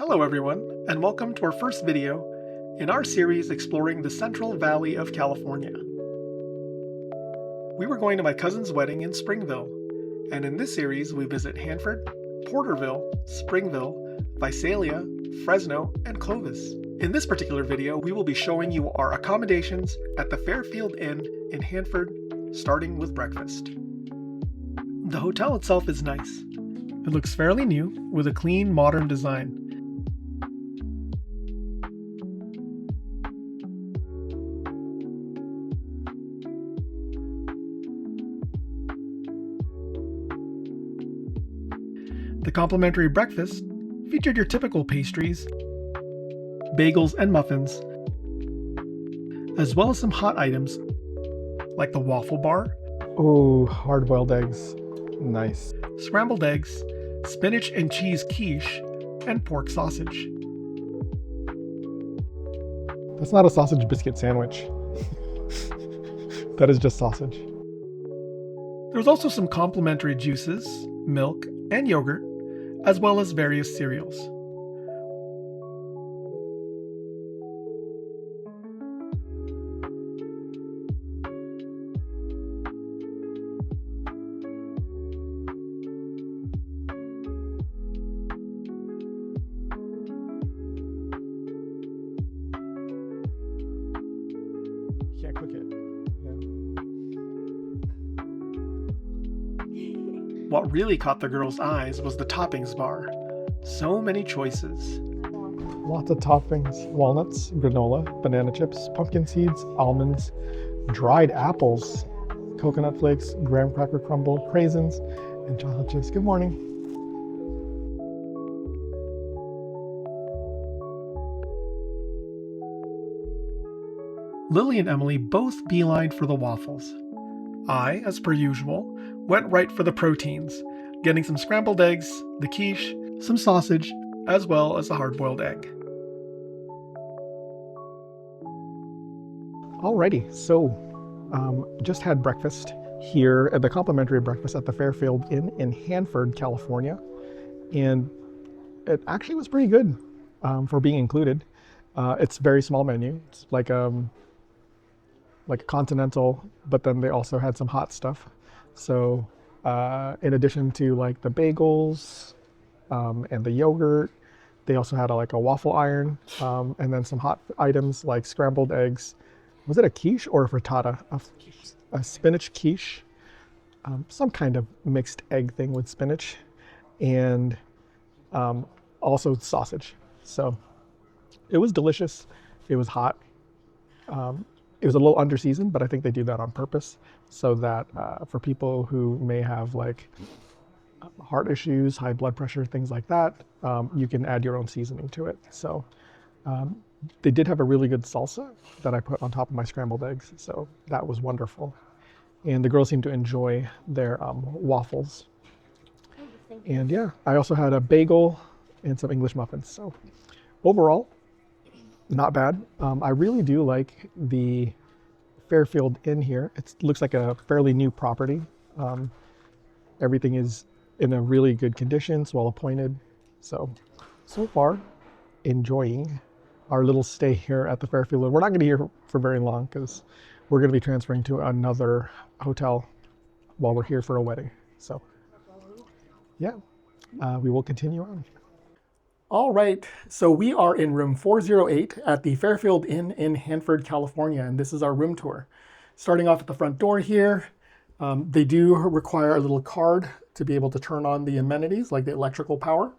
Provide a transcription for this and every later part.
Hello everyone, and welcome to our first video in our series exploring the Central Valley of California. We were going to my cousin's wedding in Springville, and in this series we visit Hanford, Porterville, Springville, Visalia, Fresno, and Clovis. In this particular video, we will be showing you our accommodations at the Fairfield Inn in Hanford, starting with breakfast. The hotel itself is nice. It looks fairly new, with a clean, modern design. The complimentary breakfast featured your typical pastries, bagels and muffins, as well as some hot items like the waffle bar, Oh, hard-boiled eggs. Nice. scrambled eggs, spinach and cheese quiche, and pork sausage. That's not a sausage biscuit sandwich. That is just sausage. There was also some complimentary juices, milk, and yogurt, as well as various cereals. You can't cook it. What really caught the girls' eyes was the toppings bar. So many choices. Lots of toppings. Walnuts, granola, banana chips, pumpkin seeds, almonds, dried apples, coconut flakes, graham cracker crumble, craisins, and chocolate chips. Good morning. Lily and Emily both beelined for the waffles. I, as per usual, went right for the proteins, getting some scrambled eggs, the quiche, some sausage, as well as a hard-boiled egg. Alrighty, so just had breakfast here at the complimentary breakfast at the Fairfield Inn in Hanford, California, and it actually was pretty good for being included. It's a very small menu. It's like a continental, but then they also had some hot stuff. So in addition to like the bagels and the yogurt, they also had a waffle iron and then some hot items like scrambled eggs. Was it a quiche or a frittata? A spinach quiche, some kind of mixed egg thing with spinach, and also sausage. So it was delicious. It was hot. It was a little underseasoned, but I think they do that on purpose so that for people who may have like heart issues, high blood pressure, things like that, you can add your own seasoning to it. So they did have a really good salsa that I put on top of my scrambled eggs. So that was wonderful. And the girls seemed to enjoy their waffles. And yeah, I also had a bagel and some English muffins. So overall, not bad. I really do like the Fairfield Inn here. It looks like a fairly new property. Everything is in a really good condition. It's well appointed. So far, enjoying our little stay here at the Fairfield Inn. We're not going to be here for very long because we're going to be transferring to another hotel while we're here for a wedding. So yeah, we will continue on. All right, so we are in room 408 at the Fairfield Inn in Hanford, California, and this is our room tour. Starting off at the front door here, they do require a little card to be able to turn on the amenities like the electrical power.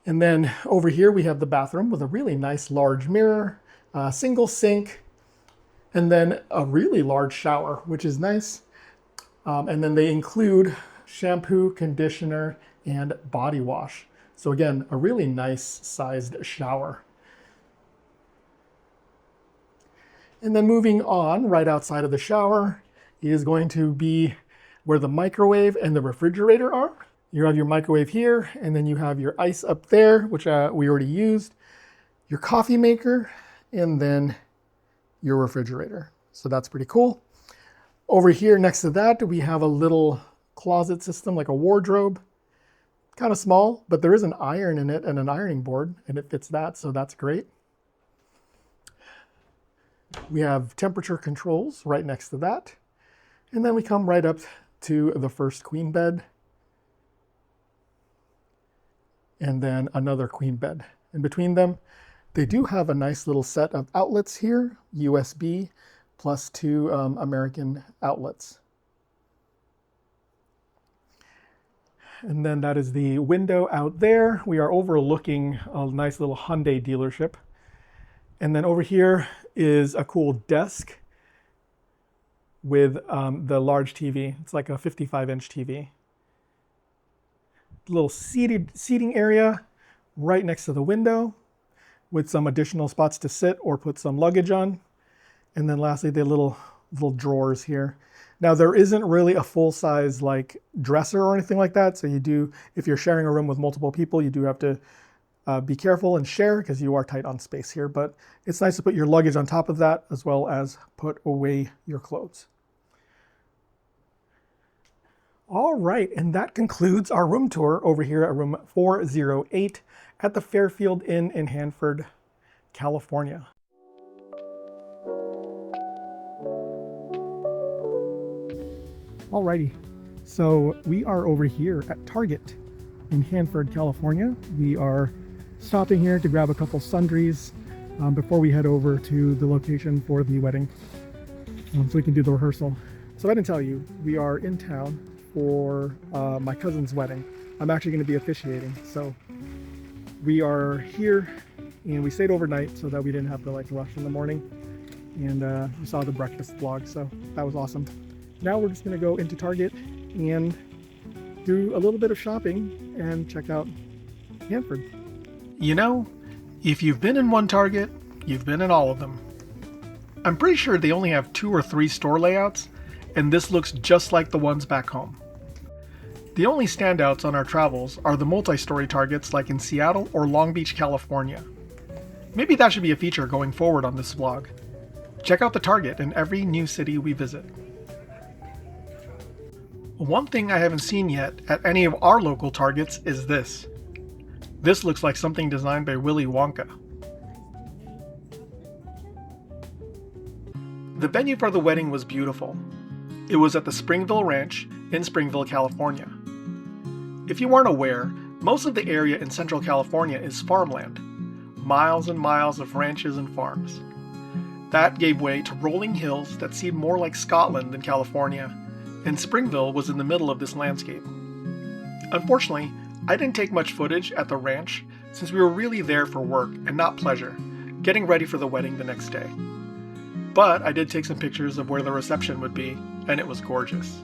And then over here we have the bathroom with a really nice large mirror, single sink, and then a really large shower, which is nice. And then they include shampoo, conditioner, and body wash. So again, a really nice sized shower. And then moving on, right outside of the shower is going to be where the microwave and the refrigerator are. You have your microwave here, and then you have your ice up there, which we already used, your coffee maker, and then your refrigerator. So that's pretty cool. Over here next to that, we have a little closet system, like a wardrobe. Kind of small, but there is an iron in it and an ironing board, and it fits that, so that's great. We have temperature controls right next to that. And then we come right up to the first queen bed. And then another queen bed. In between them, they do have a nice little set of outlets here, USB, plus 2 American outlets. And then that is the window out there. We are overlooking a nice little Hyundai dealership. And then over here is a cool desk with the large TV. It's like a 55-inch TV. Little seating area right next to the window with some additional spots to sit or put some luggage on. And then lastly, the little drawers here. Now there isn't really a full-size like dresser or anything like that. So you do, if you're sharing a room with multiple people, you do have to be careful and share because you are tight on space here. But it's nice to put your luggage on top of that as well as put away your clothes. All right, and that concludes our room tour over here at room 408 at the Fairfield Inn in Hanford, California. Alrighty, so we are over here at Target in Hanford, California. We are stopping here to grab a couple sundries before we head over to the location for the wedding, so we can do the rehearsal. So I didn't tell you, we are in town for my cousin's wedding. I'm actually going to be officiating, so we are here and we stayed overnight so that we didn't have to like rush in the morning, and you saw the breakfast vlog, so that was awesome. Now we're just going to go into Target and do a little bit of shopping and check out Hanford. You know, if you've been in one Target, you've been in all of them. I'm pretty sure they only have 2 or 3 store layouts, and this looks just like the ones back home. The only standouts on our travels are the multi-story Targets like in Seattle or Long Beach, California. Maybe that should be a feature going forward on this vlog. Check out the Target in every new city we visit. One thing I haven't seen yet at any of our local Targets is this. This looks like something designed by Willy Wonka. The venue for the wedding was beautiful. It was at the Springville Ranch in Springville, California. If you weren't aware, most of the area in Central California is farmland. Miles and miles of ranches and farms. That gave way to rolling hills that seemed more like Scotland than California, and Springville was in the middle of this landscape. Unfortunately, I didn't take much footage at the ranch since we were really there for work and not pleasure, getting ready for the wedding the next day. But I did take some pictures of where the reception would be, and it was gorgeous.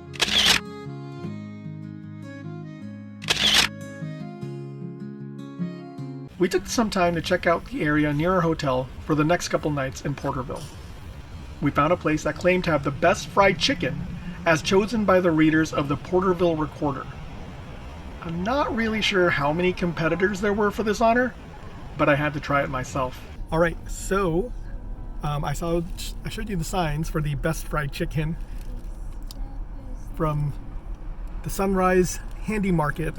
We took some time to check out the area near our hotel for the next couple nights in Porterville. We found a place that claimed to have the best fried chicken, as chosen by the readers of the Porterville Recorder. I'm not really sure how many competitors there were for this honor, but I had to try it myself. All right, so I showed you the signs for the best fried chicken from the Sunrise Handy Market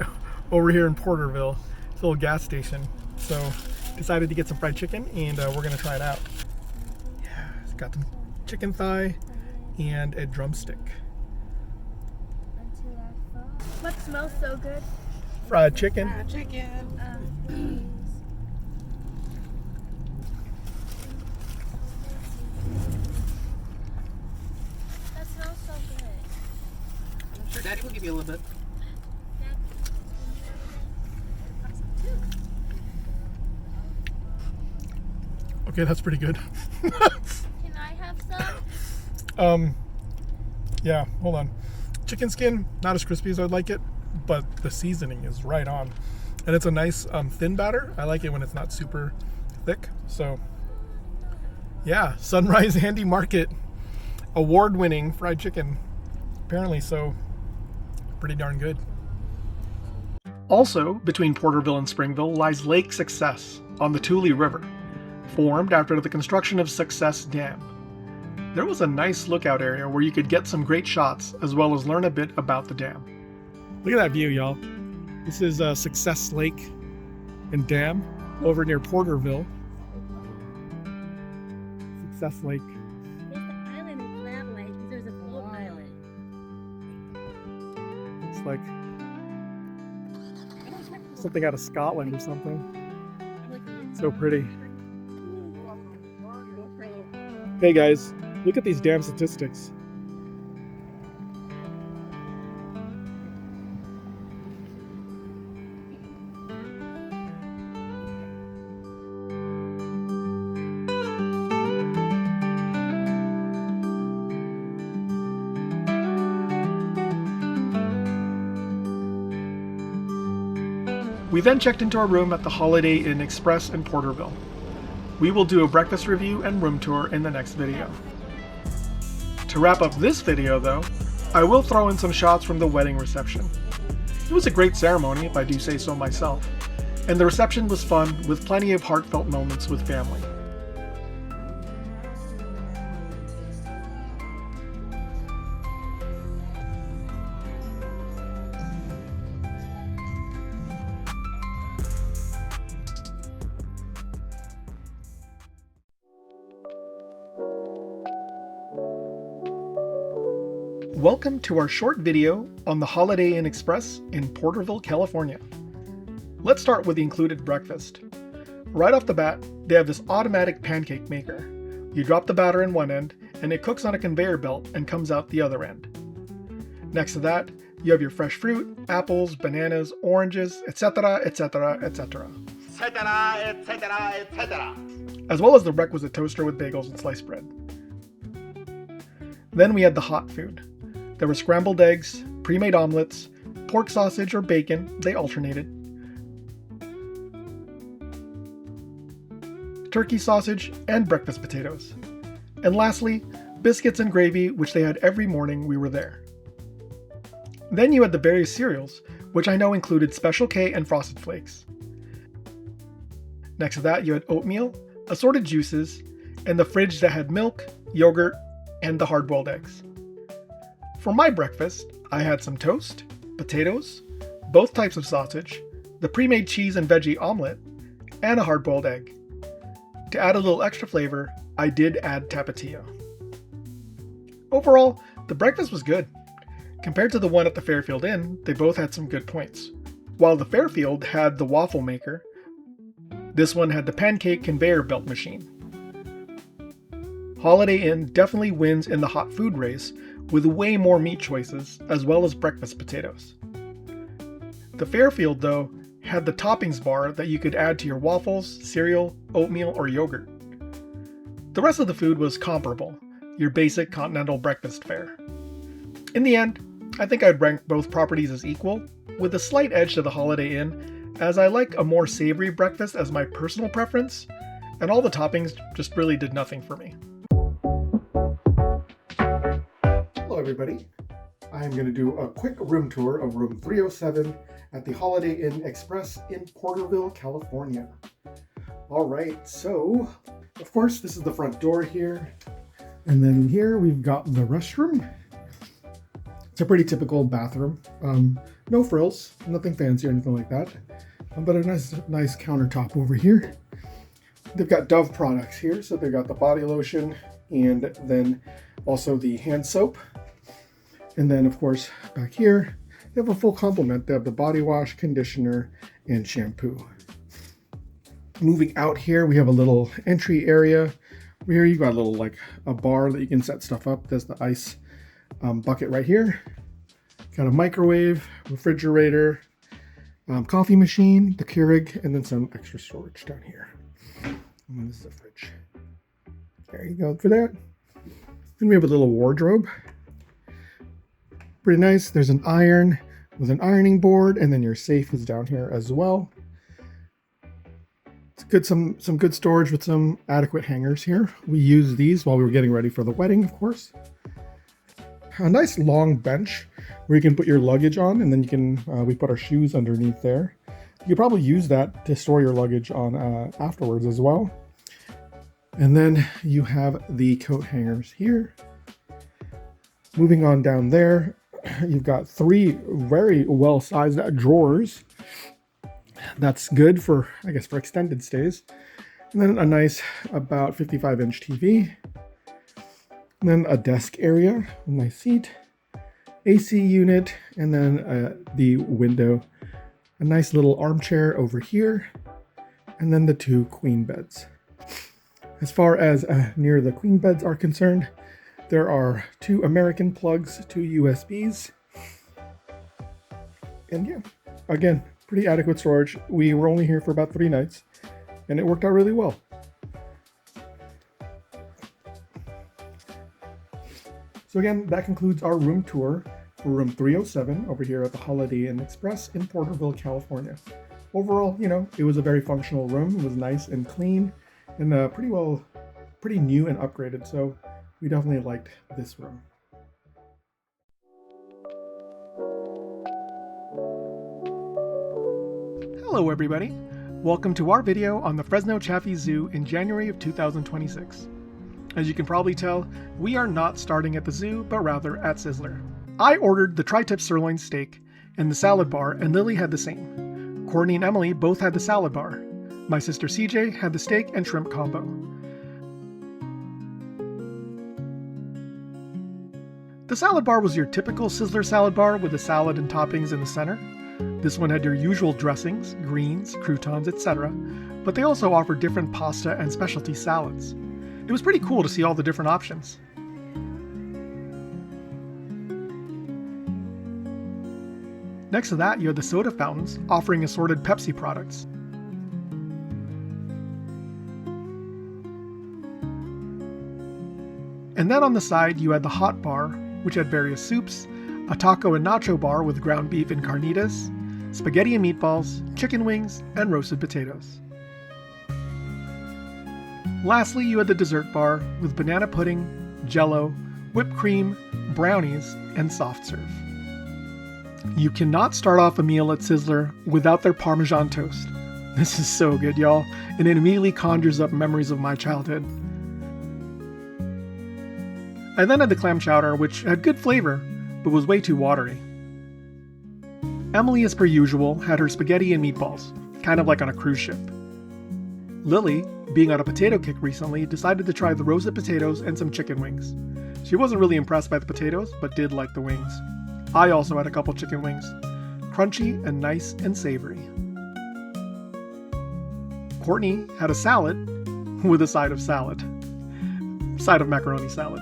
over here in Porterville. It's a little gas station. So decided to get some fried chicken, and we're gonna try it out. Yeah, it's got some chicken thigh and a drumstick. What smells so good? Fried chicken. Fried chicken. That smells so good. I'm sure Daddy will give you a little bit. Okay, that's pretty good. Can I have some? Yeah, hold on. Chicken skin, not as crispy as I'd like it, but the seasoning is right on. And it's a nice thin batter. I like it when it's not super thick. So yeah, Sunrise Handy Market award-winning fried chicken. Apparently so, pretty darn good. Also, between Porterville and Springville lies Lake Success on the Tule River, formed after the construction of Success Dam. There was a nice lookout area where you could get some great shots as well as learn a bit about the dam. Look at that view, y'all. This is Success Lake and Dam over near Porterville. Success Lake. There's the island in that way, because there's a float island. It's like something out of Scotland or something. So pretty. Hey guys, look at these damn statistics. We then checked into our room at the Holiday Inn Express in Porterville. We will do a breakfast review and room tour in the next video. To wrap up this video though, I will throw in some shots from the wedding reception. It was a great ceremony, if I do say so myself, and the reception was fun with plenty of heartfelt moments with family. Welcome to our short video on the Holiday Inn Express in Porterville, California. Let's start with the included breakfast. Right off the bat, they have this automatic pancake maker. You drop the batter in one end, and it cooks on a conveyor belt and comes out the other end. Next to that, you have your fresh fruit, apples, bananas, oranges, etc., etc., etc. As well as the requisite toaster with bagels and sliced bread. Then we had the hot food. There were scrambled eggs, pre-made omelets, pork sausage or bacon, they alternated, turkey sausage, and breakfast potatoes. And lastly, biscuits and gravy, which they had every morning we were there. Then you had the various cereals, which I know included Special K and Frosted Flakes. Next to that, you had oatmeal, assorted juices, and the fridge that had milk, yogurt, and the hard-boiled eggs. For my breakfast, I had some toast, potatoes, both types of sausage, the pre-made cheese and veggie omelet, and a hard-boiled egg. To add a little extra flavor, I did add tapatio. Overall, the breakfast was good. Compared to the one at the Fairfield Inn, they both had some good points. While the Fairfield had the waffle maker, this one had the pancake conveyor belt machine. Holiday Inn definitely wins in the hot food race with way more meat choices as well as breakfast potatoes. The Fairfield, though, had the toppings bar that you could add to your waffles, cereal, oatmeal, or yogurt. The rest of the food was comparable, your basic continental breakfast fare. In the end, I think I'd rank both properties as equal, with a slight edge to the Holiday Inn, as I like a more savory breakfast as my personal preference, and all the toppings just really did nothing for me. Hello everybody. I am going to do a quick room tour of room 307 at the Holiday Inn Express in Porterville, California. Alright, so of course this is the front door here, and then here we've got the restroom. It's a pretty typical bathroom. No frills, nothing fancy or anything like that, but a nice countertop over here. They've got Dove products here, so they've got the body lotion and then also the hand soap. And then, of course, back here, they have a full complement. They have the body wash, conditioner, and shampoo. Moving out here, we have a little entry area. Here you've got a little, like, a bar that you can set stuff up. There's the ice bucket right here. Got a microwave, refrigerator, coffee machine, the Keurig, and then some extra storage down here. And then this is the fridge. There you go for that. Then we have a little wardrobe. Pretty nice. There's an iron with an ironing board, and then your safe is down here as well. It's good, some good storage with some adequate hangers here. We used these while we were getting ready for the wedding, of course. A nice long bench where you can put your luggage on, and then you can we put our shoes underneath there. You could probably use that to store your luggage on afterwards as well. And then you have the coat hangers here. Moving on down there, You've got 3 very well-sized drawers. That's good for, I guess, for extended stays. And then a nice, about 55-inch TV. And then a desk area, a nice seat, AC unit, and then the window. A nice little armchair over here, and then the 2 queen beds. As far as near the queen beds are concerned, there are 2 American plugs, 2 USBs. And yeah, again, pretty adequate storage. We were only here for about 3 nights, and it worked out really well. So again, that concludes our room tour for room 307 over here at the Holiday Inn Express in Porterville, California. Overall, you know, it was a very functional room. It was nice and clean and pretty new and upgraded. So we definitely liked this room. Hello everybody. Welcome to our video on the Fresno Chaffee Zoo in January of 2026. As you can probably tell, we are not starting at the zoo, but rather at Sizzler. I ordered the tri-tip sirloin steak and the salad bar, and Lily had the same. Courtney and Emily both had the salad bar. My sister CJ had the steak and shrimp combo. The salad bar was your typical Sizzler salad bar with a salad and toppings in the center. This one had your usual dressings, greens, croutons, etc., but they also offered different pasta and specialty salads. It was pretty cool to see all the different options. Next to that, you had the soda fountains offering assorted Pepsi products. And then on the side, you had the hot bar, which had various soups, a taco and nacho bar with ground beef and carnitas, spaghetti and meatballs, chicken wings, and roasted potatoes. Lastly, you had the dessert bar with banana pudding, jello, whipped cream, brownies, and soft serve. You cannot start off a meal at Sizzler without their Parmesan toast. This is so good, y'all, and it immediately conjures up memories of my childhood. I then had the clam chowder, which had good flavor, but was way too watery. Emily, as per usual, had her spaghetti and meatballs, kind of like on a cruise ship. Lily, being on a potato kick recently, decided to try the roasted potatoes and some chicken wings. She wasn't really impressed by the potatoes, but did like the wings. I also had a couple chicken wings, crunchy and nice and savory. Courtney had a salad with a side of salad. Side of macaroni salad.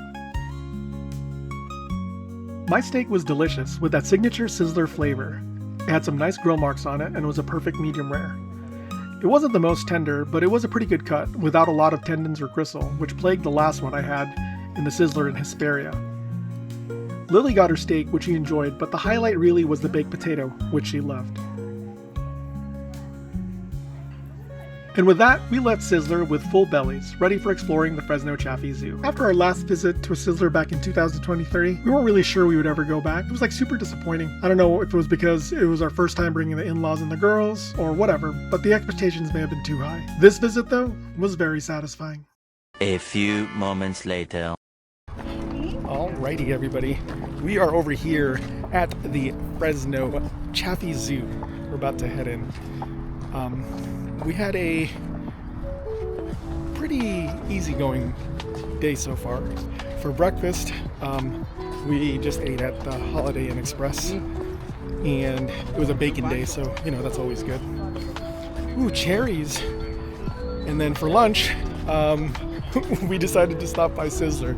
My steak was delicious with that signature Sizzler flavor. It had some nice grill marks on it and was a perfect medium rare. It wasn't the most tender, but it was a pretty good cut without a lot of tendons or gristle, which plagued the last one I had in the Sizzler in Hesperia. Lily got her steak, which she enjoyed, but the highlight really was the baked potato, which she loved. And with that, we left Sizzler with full bellies, ready for exploring the Fresno Chaffee Zoo. After our last visit to a Sizzler back in 2023, we weren't really sure we would ever go back. It was like super disappointing. I don't know if it was because it was our first time bringing the in-laws and the girls, or whatever, but the expectations may have been too high. This visit, though, was very satisfying. A few moments later. Alrighty, everybody. We are over here at the Fresno Chaffee Zoo. We're about to head in. We had a pretty easygoing day so far. For breakfast, we just ate at the Holiday Inn Express, and it was a bacon day, so you know that's always good. Ooh, cherries! And then for lunch, we decided to stop by Sizzler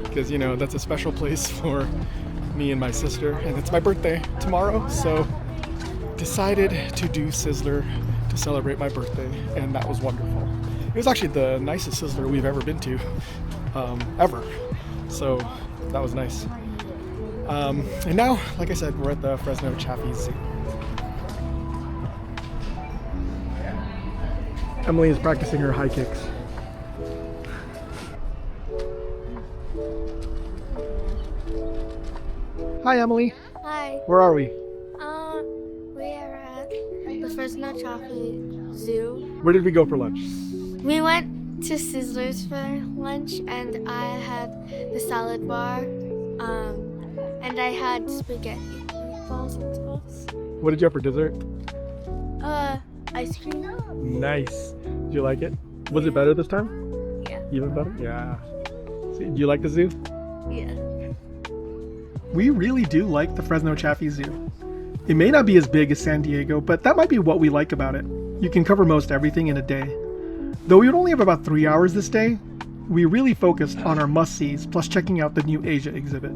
because you know that's a special place for me and my sister, and it's my birthday tomorrow, so decided to do Sizzler to celebrate my birthday, and that was wonderful. It was actually the nicest Sizzler we've ever been to, ever. So that was nice. And now, like I said, we're at the Fresno Chaffee Zoo. Emily is practicing her high kicks. Hi, Emily. Hi. Where are we? We are at the Fresno Chaffee Zoo. Where did we go for lunch? We went to Sizzler's for lunch, and I had the salad bar. and I had spaghetti meatballs and sauce. What did you have for dessert? Ice cream. Nice. Did you like it? Was it better this time? Yeah. Even better? Yeah. See, do you like the zoo? Yeah. We really do like the Fresno Chaffee Zoo. It may not be as big as San Diego, but that might be what we like about it. You can cover most everything in a day. Though we would only have about 3 hours this day, we really focused on our must-sees, plus checking out the new Asia exhibit.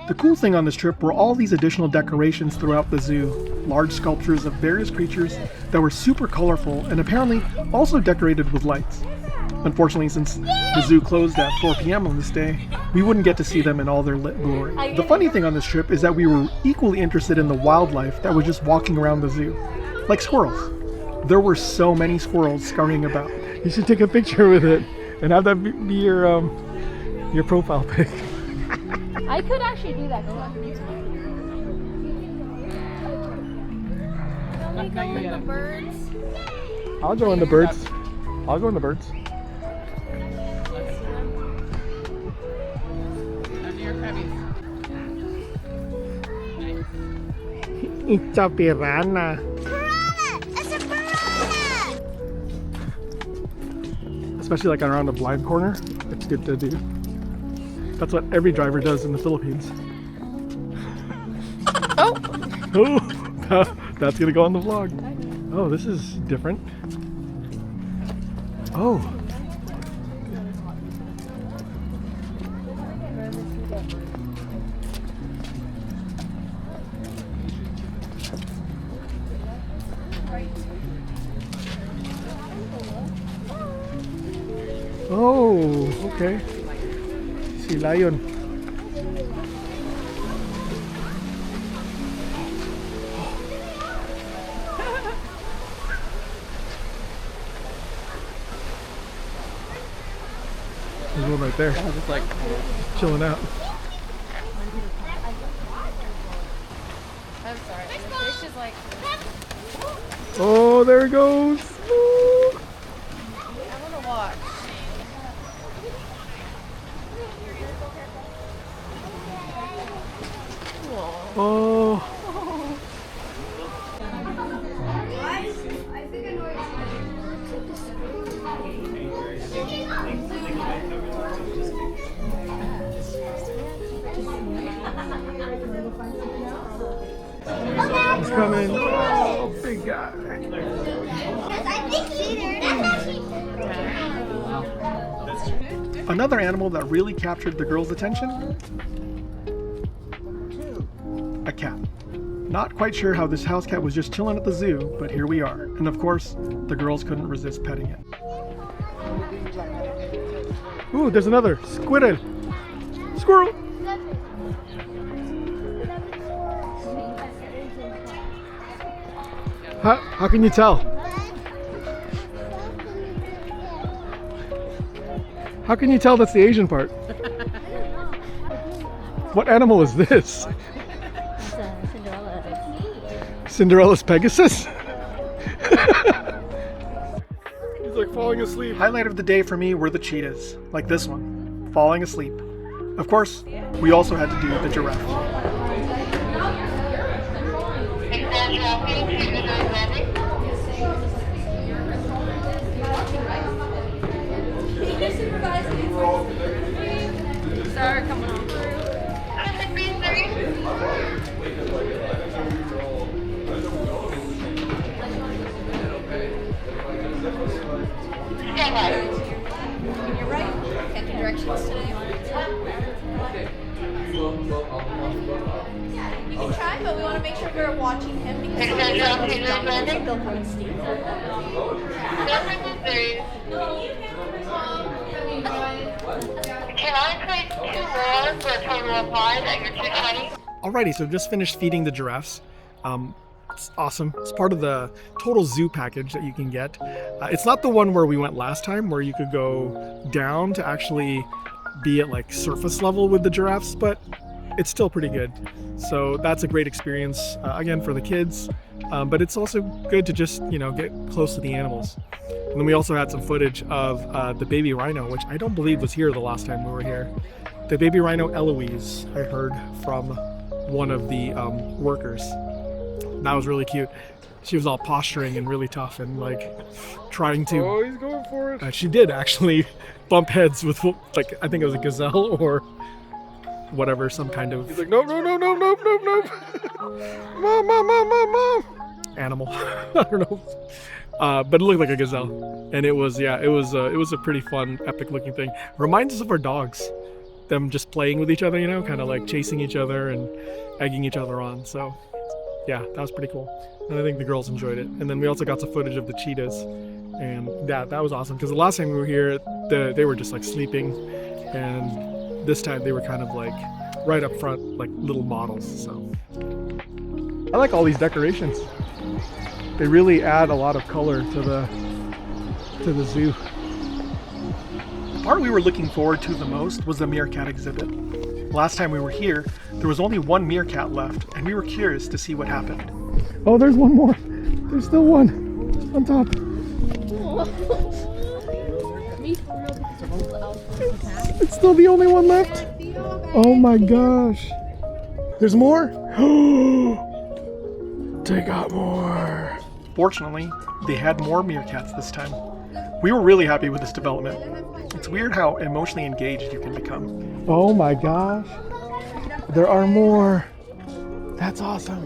The cool thing on this trip were all these additional decorations throughout the zoo, large sculptures of various creatures that were super colorful and apparently also decorated with lights. Unfortunately, since the zoo closed at 4 p.m. on this day, we wouldn't get to see them in all their lit glory. The funny thing on this trip is that we were equally interested in the wildlife that was just walking around the zoo, like squirrels. There were so many squirrels scurrying about. You should take a picture with it and have that be your profile pic. I could actually do that. Can we go with the birds? I'll go in the birds. I'll go in the birds. Under your crabbies. It's a piranha. It's a piranha! Especially like around a blind corner, it's good to do. That's what every driver does in the Philippines. Oh! Oh, that's gonna go on the vlog. Oh, this is different. Oh. Oh, okay. Si lion. There's one right there, Just like, chilling out. I'm sorry. The fish is like. Oh, there it goes. Ooh. I want to watch. Oh. He's coming. Oh, big guy. Another animal that really captured the girls' attention? A cat. Not quite sure how this house cat was just chilling at the zoo, but here we are. And of course, the girls couldn't resist petting it. Ooh, there's another squirrel. Squirrel. How can you tell? How can you tell that's the Asian part? What animal is this? Cinderella's Pegasus? He's like falling asleep. Highlight of the day for me were the cheetahs, like this one, falling asleep. Of course, we also had to do the giraffe. Sorry, coming on. You're right. Get the directions today. You can try, but we want to make sure we're watching him because they'll come and steal. Can I take 2 more for a total of 5 at your 220? Alrighty, so just finished feeding the giraffes. It's awesome. It's part of the total zoo package that you can get. It's not the one where we went last time, where you could go down to actually be at like surface level with the giraffes, but it's still pretty good. So that's a great experience, again, for the kids. But it's also good to just, get close to the animals. And then we also had some footage of the baby rhino, which I don't believe was here the last time we were here. The baby rhino Eloise, I heard from one of the workers. That was really cute. She was all posturing and really tough and like trying to. Oh, he's going for it. She did actually bump heads with, like, I think it was a gazelle or whatever, some kind of. He's like, no, no, no, no, no, no, no. Mom, mom, mom, mom, mom. Animal. I don't know. But it looked like a gazelle, and it was a pretty fun, epic looking thing. Reminds us of our dogs, them just playing with each other, you know, kind of like chasing each other and egging each other on. So yeah, that was pretty cool, and I think the girls enjoyed it. And then we also got some footage of the cheetahs, and that was awesome because the last time we were here, they were just like sleeping, and this time they were kind of like right up front, like little models. So I like all these decorations. They really add a lot of color to the zoo. the part we were looking forward to the most was the meerkat exhibit. Last time we were here, there was only one meerkat left, and we were curious to see what happened. Oh, there's one more. There's still one on top. It's still the only one left. Oh my gosh. There's more? They got more. Fortunately, they had more meerkats this time. We were really happy with this development. It's weird how emotionally engaged you can become. Oh my gosh. There are more. That's awesome.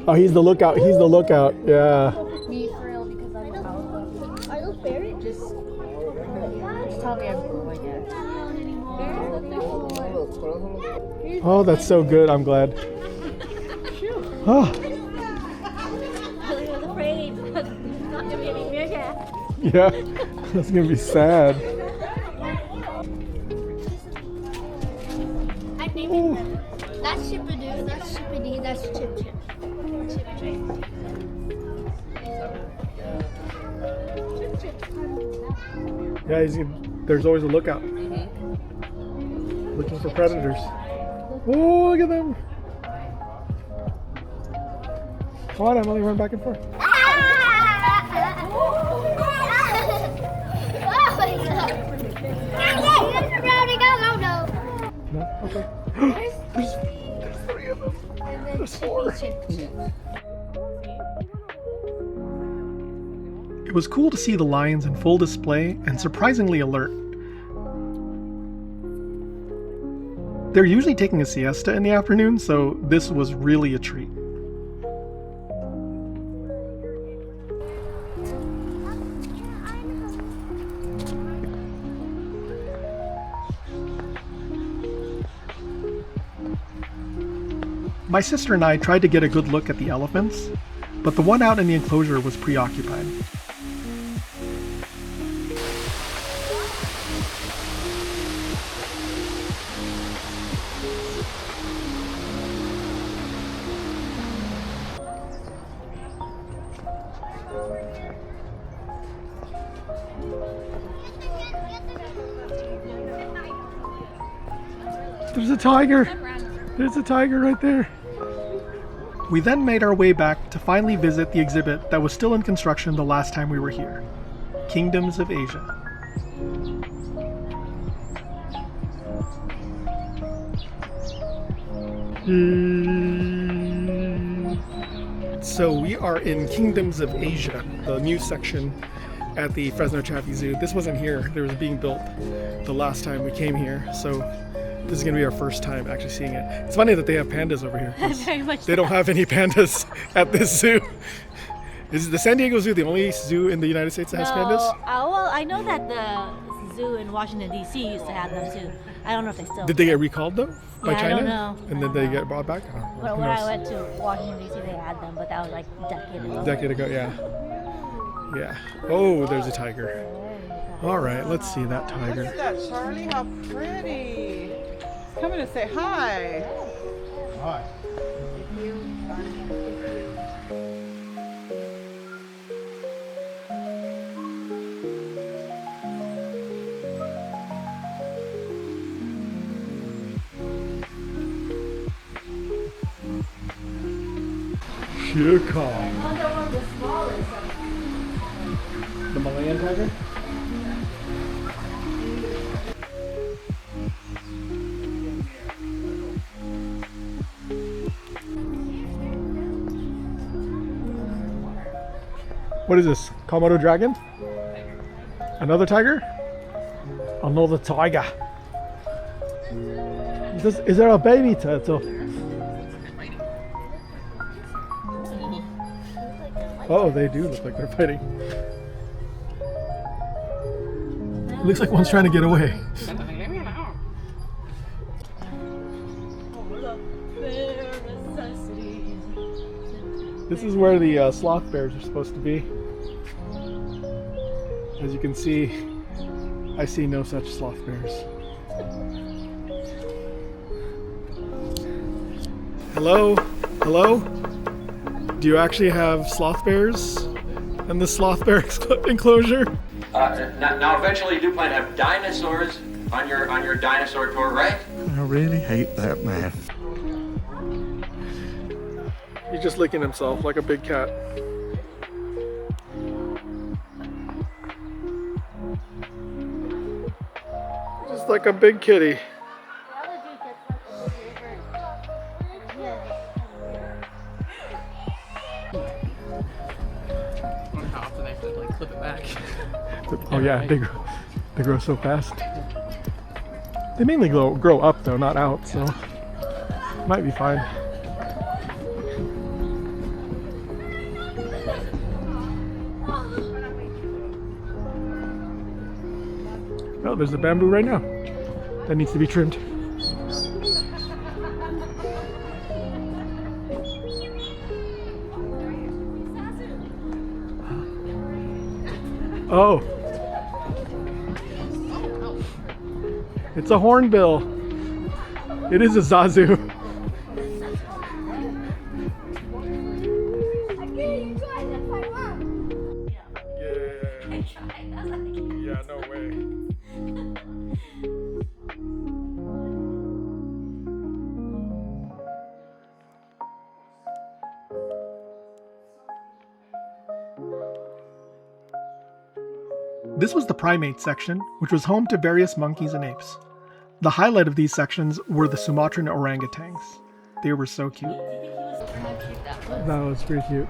Oh, he's the lookout. He's the lookout. Yeah. Me for real because I'm out. I look buried. Just tell me I'm cool, I guess. Oh, that's so good. I'm glad. Oh, I was afraid. It's not gonna be any meerkat. yeah. That's gonna be sad. I'm naming them. That's Chippadoo, that's Chippity, that's Chip Chip. Chip Chip. Yeah, there's always a lookout. Looking for predators. Oh, look at them. Come on, Emily, run back and forth. No? Okay. There's 3 of them. There's 4. It was cool to see the lions in full display and surprisingly alert. They're usually taking a siesta in the afternoon, so this was really a treat. My sister and I tried to get a good look at the elephants, but the one out in the enclosure was preoccupied. There's a tiger. There's a tiger right there. We then made our way back to finally visit the exhibit that was still in construction the last time we were here, Kingdoms of Asia. So we are in Kingdoms of Asia, the new section at the Fresno Chaffee Zoo. This wasn't here. It was being built the last time we came here, so this is going to be our first time actually seeing it. It's funny that they have pandas over here. Very much. They don't have any pandas at this zoo. Is the San Diego Zoo the only zoo in the United States that has pandas? Well, I know that the zoo in Washington, D.C. used to have them too. I don't know if they still Did they get recalled though by Yeah, I China? don't know. And I then don't they know. get brought back? Oh, But who when I knows? went to Washington, D.C., they had them, but that was like a decade ago. A decade ago, yeah. Yeah. Oh, there's a tiger. All right, let's see that Look tiger. at that, Charlie. How pretty. Come in and say hi. Hi. Chicago. The Malayan tiger? What is this? Komodo dragon? Another tiger? Another tiger. Is there a baby turtle? Oh, they do look like they're fighting. It looks like one's trying to get away. This is where the sloth bears are supposed to be. As you can see, I see no such sloth bears. Hello? Hello? Do you actually have sloth bears in the sloth bear enclosure? Now eventually you do plan to have dinosaurs on your dinosaur tour, right? I really hate that man. He's just licking himself like a big cat. Just like a big kitty. I wonder how often they have to like clip it back. Oh yeah, they grow so fast. They mainly grow up though, not out, so might be fine. Oh, there's the bamboo right now. That needs to be trimmed. Oh. It's a hornbill. It is a Zazu. Yeah, no way. This was the primate section, which was home to various monkeys and apes. The highlight of these sections were the Sumatran orangutans. They were so cute. That was pretty cute.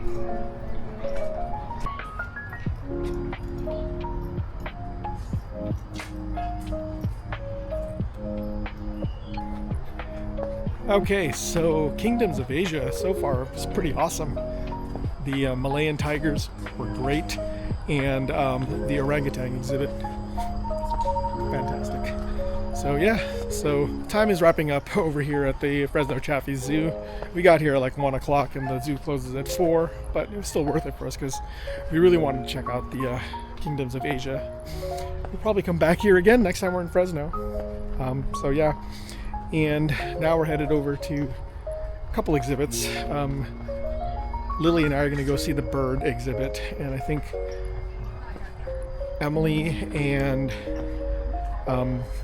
Okay, so Kingdoms of Asia so far was pretty awesome. The Malayan tigers were great, and the orangutan exhibit, fantastic. So yeah, so time is wrapping up over here at the Fresno Chaffee Zoo. We got here at like 1 o'clock and the zoo closes at 4, but it was still worth it for us because we really wanted to check out the Kingdoms of Asia. We'll probably come back here again next time we're in Fresno. So yeah, and now we're headed over to a couple exhibits. Lily and I are going to go see the bird exhibit, and I think Emily and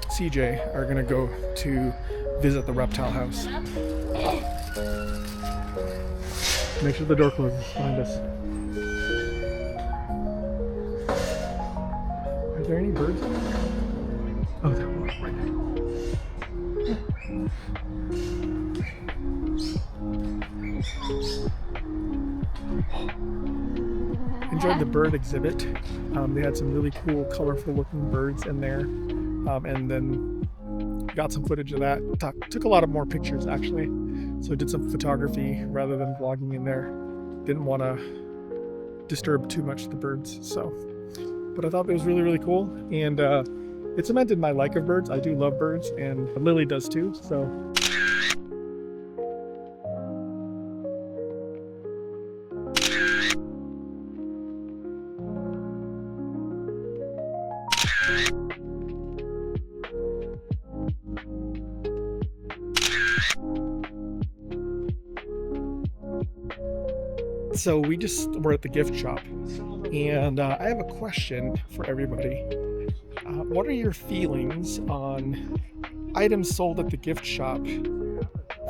CJ are going to go to visit the reptile house. Make sure the door closes behind us. Are there any birds in there? Oh, there were right there. Enjoyed the bird exhibit. They had some really cool, colorful looking birds in there, and then got some footage of that. Took a lot of more pictures actually, so did some photography rather than vlogging in there. Didn't want to disturb too much the birds, so. But I thought it was really, really cool, and it cemented my like of birds. I do love birds, and Lily does too, so. So we just were at the gift shop, and I have a question for everybody. What are your feelings on items sold at the gift shop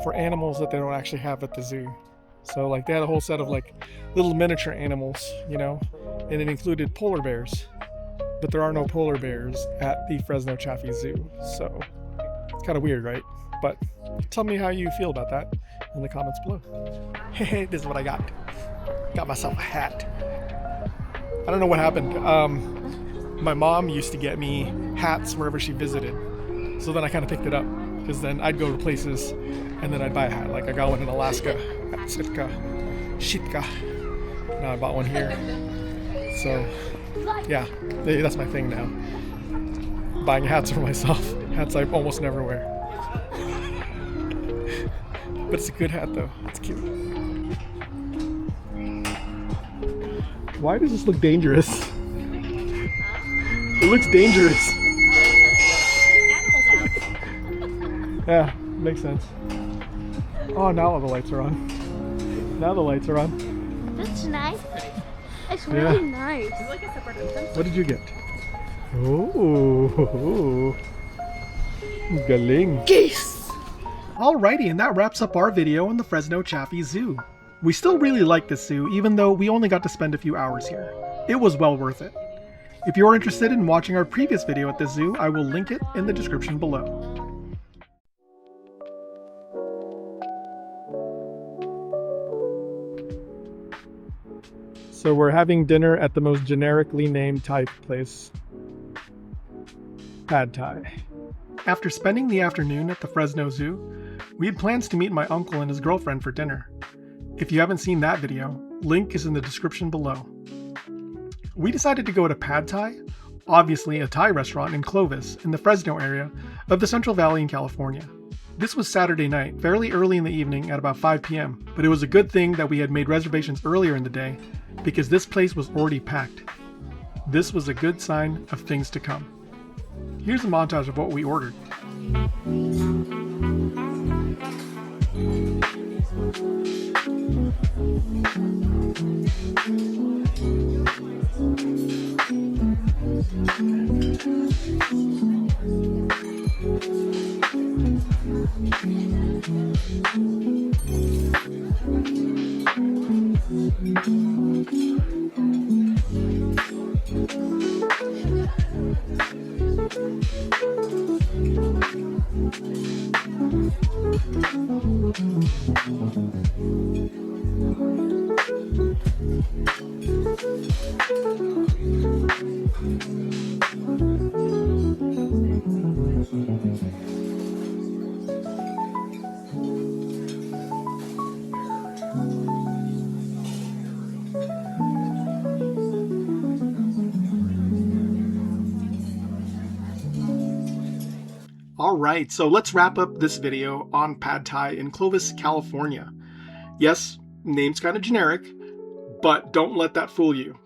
for animals that they don't actually have at the zoo? So like they had a whole set of like little miniature animals, you know, and it included polar bears, but there are no polar bears at the Fresno Chaffee Zoo. So it's kind of weird, right? But tell me how you feel about that in the comments below. Hey, this is what I got. Got myself a hat. I don't know what happened. My mom used to get me hats wherever she visited. So then I kind of picked it up. Because then I'd go to places and then I'd buy a hat. Like I got one in Alaska at Sitka. Now I bought one here. So yeah, that's my thing now. Buying hats for myself. Hats I almost never wear. But it's a good hat though. It's cute. Why does this look dangerous? It looks dangerous. Yeah, makes sense. Oh, now the lights are on. Now the lights are on. That's nice. It's really nice. What did you get? Oh, galing. Geese! Alrighty, and that wraps up our video on the Fresno Chaffee Zoo. We still really like this zoo, even though we only got to spend a few hours here. It was well worth it. If you're interested in watching our previous video at this zoo, I will link it in the description below. So we're having dinner at the most generically named Thai place. Pad Thai. After spending the afternoon at the Fresno Zoo, we had plans to meet my uncle and his girlfriend for dinner. If you haven't seen that video, link is in the description below. We decided to go to Pad Thai, obviously a Thai restaurant in Clovis in the Fresno area of the Central Valley in California. This was Saturday night, fairly early in the evening at about 5 p.m., but it was a good thing that we had made reservations earlier in the day because this place was already packed. This was a good sign of things to come. Here's a montage of what we ordered. Alright, so let's wrap up this video on Pad Thai in Clovis, California. Yes, name's kind of generic, but don't let that fool you.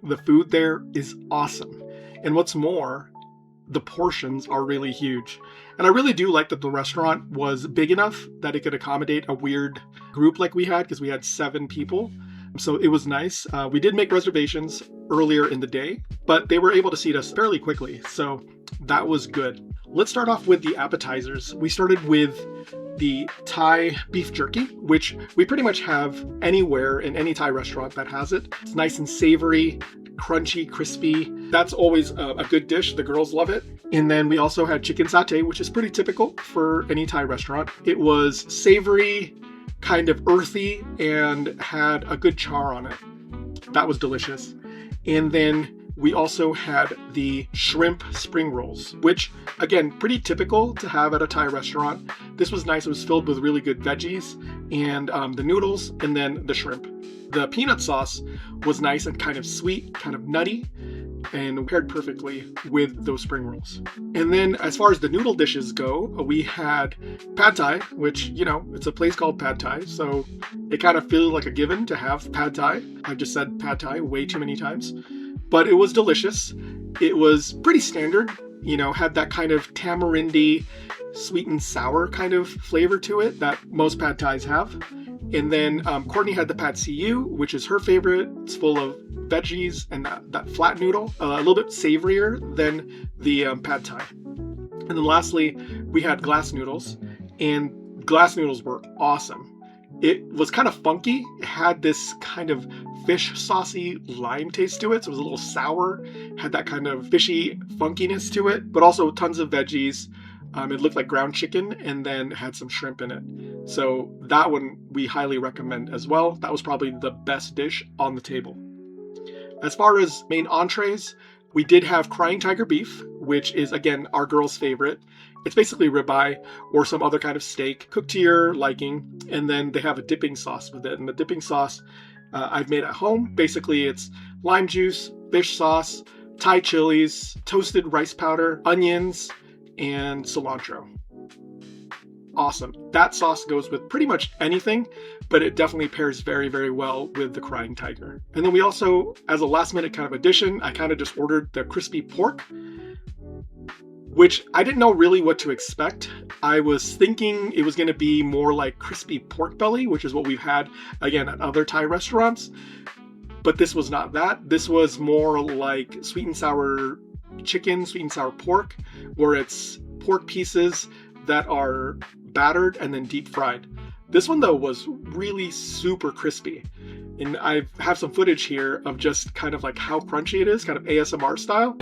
The food there is awesome. And what's more, the portions are really huge. And I really do like that the restaurant was big enough that it could accommodate a weird group like we had, because we had 7 people. So it was nice. We did make reservations earlier in the day, but they were able to seat us fairly quickly. So that was good. Let's start off with the appetizers. We started with the Thai beef jerky, which we pretty much have anywhere in any Thai restaurant that has it. It's nice and savory, crunchy, crispy. That's always a good dish. The girls love it. And then we also had chicken satay, which is pretty typical for any Thai restaurant. It was savory, kind of earthy, and had a good char on it. That was delicious. And then we also had the shrimp spring rolls, which, again, pretty typical to have at a Thai restaurant. This was nice. It was filled with really good veggies and the noodles and then the shrimp. The peanut sauce was nice and kind of sweet, kind of nutty, and paired perfectly with those spring rolls. And then as far as the noodle dishes go, we had Pad Thai, which, you know, it's a place called Pad Thai, so it kind of feels like a given to have Pad Thai. I've just said Pad Thai way too many times. But it was delicious. It was pretty standard, you know, had that kind of tamarindy, sweet and sour kind of flavor to it that most Pad Thais have. And then Courtney had the Pad CU, which is her favorite. It's full of veggies and that flat noodle, a little bit savorier than the Pad Thai. And then lastly, we had glass noodles, and glass noodles were awesome. It was kind of funky. It had this kind of fish saucy lime taste to it. So it was a little sour, had that kind of fishy funkiness to it, but also tons of veggies. It looked like ground chicken and then had some shrimp in it. So that one we highly recommend as well. That was probably the best dish on the table. As far as main entrees, we did have crying tiger beef, which is, again, our girl's favorite. It's basically ribeye or some other kind of steak, cooked to your liking, and then they have a dipping sauce with it. And the dipping sauce I've made at home. Basically, it's lime juice, fish sauce, Thai chilies, toasted rice powder, onions, and cilantro. Awesome. That sauce goes with pretty much anything, but it definitely pairs very, very well with the crying tiger. And then we also, as a last minute kind of addition, I kind of just ordered the crispy pork, which I didn't know really what to expect. I was thinking it was going to be more like crispy pork belly, which is what we've had, again, at other Thai restaurants. But this was not that. This was more like sweet and sour chicken, sweet and sour pork, where it's pork pieces that are battered and then deep fried. This one, though, was really super crispy. And I have some footage here of just kind of like how crunchy it is, kind of ASMR style.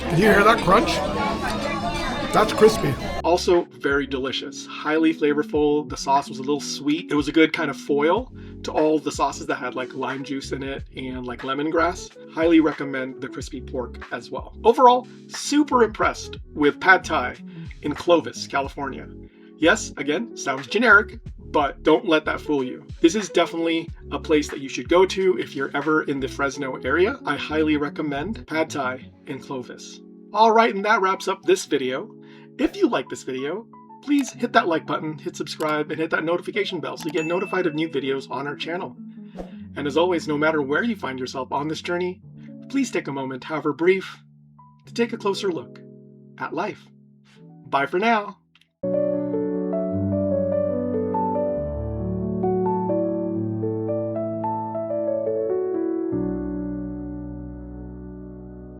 Did you hear that crunch? That's crispy. Also very delicious, highly flavorful. The sauce was a little sweet. It was a good kind of foil to all the sauces that had like lime juice in it and like lemongrass. Highly recommend the crispy pork as well. Overall, super impressed with Pad Thai in Clovis, California. Yes, again, sounds generic, but don't let that fool you. This is definitely a place that you should go to if you're ever in the Fresno area. I highly recommend Pad Thai in Clovis. All right, and that wraps up this video. If you like this video, please hit that like button, hit subscribe, and hit that notification bell so you get notified of new videos on our channel. And as always, no matter where you find yourself on this journey, please take a moment, however brief, to take a closer look at life. Bye for now.